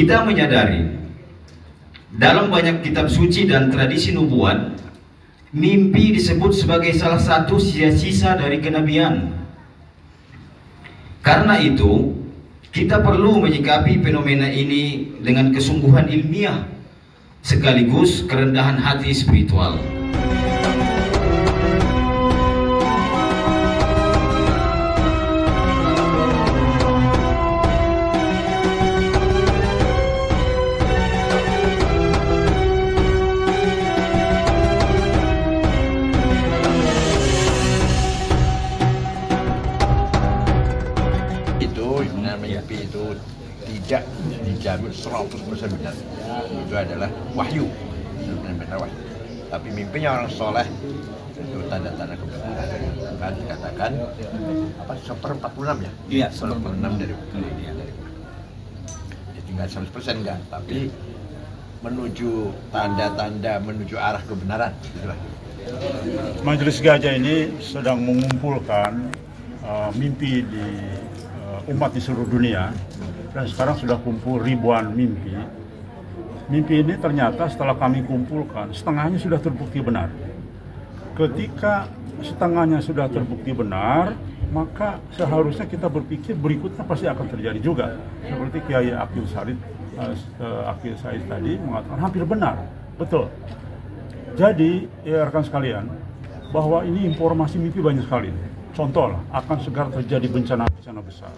Kita menyadari dalam banyak kitab suci dan tradisi nubuat, mimpi disebut sebagai salah satu sisa-sisa dari kenabian. Karena itu, kita perlu menyikapi fenomena ini dengan kesungguhan ilmiah sekaligus kerendahan hati spiritual. Mimpi itu tidak dijamin 100% benar. Itu adalah wahyu, benar-benar wahyu. Tapi mimpinya orang soleh itu tanda-tanda kebenaran. Kan dikatakan apa 1/46 ya? Iya, 1/46 dari Quran. Ya tinggal 100% enggak, tapi menuju tanda-tanda menuju arah kebenaran. Itulah. Majelis Gajah ini sedang mengumpulkan mimpi di umat di seluruh dunia, dan sekarang sudah kumpul ribuan mimpi. Mimpi ini ternyata setelah kami kumpulkan, setengahnya sudah terbukti benar. Ketika setengahnya sudah terbukti benar, maka seharusnya kita berpikir berikutnya pasti akan terjadi juga. Seperti Kiai Akil Said tadi mengatakan hampir benar, betul. Jadi ya rekan sekalian, bahwa ini informasi mimpi banyak sekali. Contoh lah, akan segera terjadi bencana-bencana besar,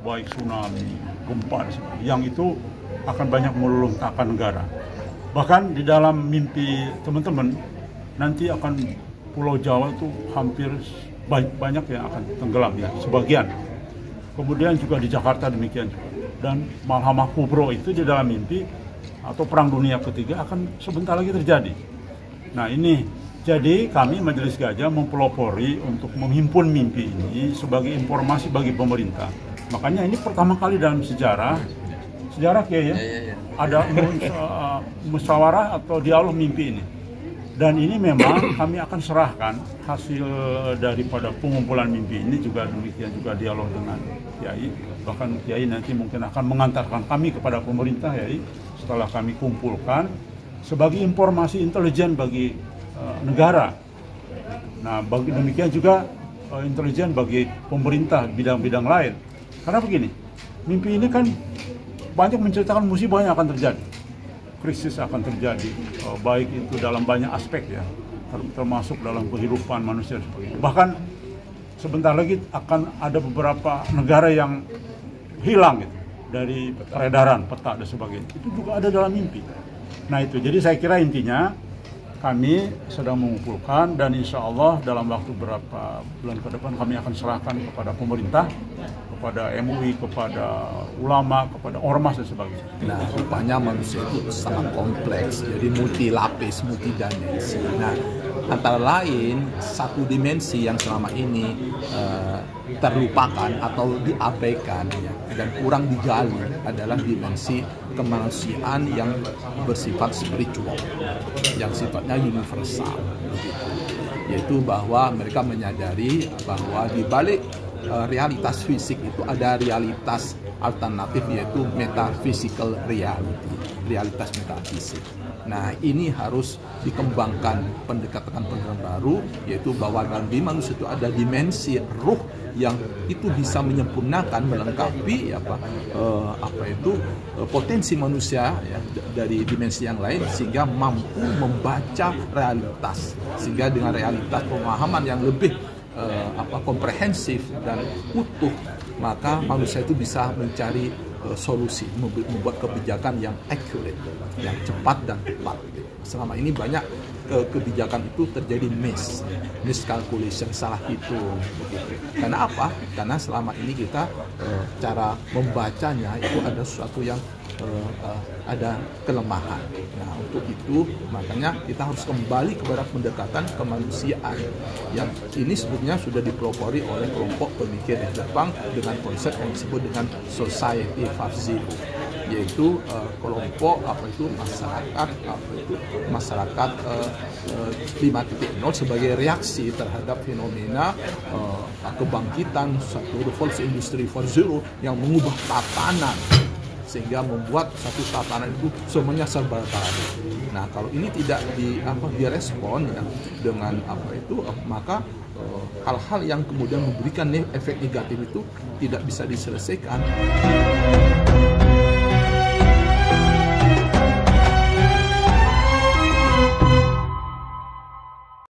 baik tsunami, gempa, yang itu akan banyak meluluhkan negara. Bahkan di dalam mimpi teman-teman, nanti akan Pulau Jawa itu hampir banyak yang akan tenggelam ya, sebagian. Kemudian juga di Jakarta demikian juga. Dan Malhamah Kubro itu di dalam mimpi atau Perang Dunia Ketiga akan sebentar lagi terjadi. Nah ini. Jadi kami Majelis Gajah mempelopori untuk menghimpun mimpi ini sebagai informasi bagi pemerintah. Makanya ini pertama kali dalam sejarah Kiai ya, ada musyawarah atau dialog mimpi ini. Dan ini memang kami akan serahkan hasil daripada pengumpulan mimpi ini juga demikian juga dialog dengan Kiai. Bahkan Kiai nanti mungkin akan mengantarkan kami kepada pemerintah ya, setelah kami kumpulkan sebagai informasi intelijen bagi negara. Nah, demikian juga intelijen bagi pemerintah bidang-bidang lain. Karena begini, mimpi ini kan banyak menceritakan musibah yang akan terjadi, krisis akan terjadi, baik itu dalam banyak aspek ya, termasuk dalam kehidupan manusia dan sebagainya. Bahkan sebentar lagi akan ada beberapa negara yang hilang gitu, dari peredaran peta dan sebagainya. Itu juga ada dalam mimpi. Nah itu, jadi saya kira intinya kami sedang mengumpulkan dan insya Allah dalam waktu beberapa bulan ke depan kami akan serahkan kepada pemerintah, kepada MUI, kepada ulama, kepada ormas dan sebagainya. Nah, rupanya manusia itu sangat kompleks, jadi multilapis, multidimensi. Nah, antara lain satu dimensi yang selama ini terlupakan atau diabaikan ya, dan kurang digali adalah dimensi kemanusiaan yang bersifat spiritual, yang sifatnya universal, yaitu bahwa mereka menyadari bahwa di balik realitas fisik itu ada realitas alternatif, yaitu metaphysical reality, realitas metafisik. Nah, ini harus dikembangkan pendekatan baru, yaitu bahwa dalam diri manusia itu ada dimensi ruh yang itu bisa menyempurnakan, melengkapi potensi manusia ya, dari dimensi yang lain, sehingga mampu membaca realitas, sehingga dengan realitas pemahaman yang lebih komprehensif dan utuh, maka manusia itu bisa mencari solusi, membuat kebijakan yang accurate, yang cepat dan tepat. Selama ini banyak kebijakan itu terjadi miscalculation, salah hitung begitu. Karena apa? Karena selama ini kita cara membacanya itu ada sesuatu yang ada kelemahan. Nah, untuk itu makanya kita harus kembali kepada pendekatan kemanusiaan yang ini sebetulnya sudah dipelopori oleh kelompok pemikir di Jepang dengan konsep yang disebut dengan Society 5.0, yaitu kelompok masyarakat 5.0 sebagai reaksi terhadap fenomena kebangkitan satu revolusi industri 4.0 yang mengubah tatanan sehingga membuat satu tatanan itu semuanya serba baru. Nah, kalau ini tidak direspon ya dengan maka hal-hal yang kemudian memberikan efek negatif itu tidak bisa diselesaikan.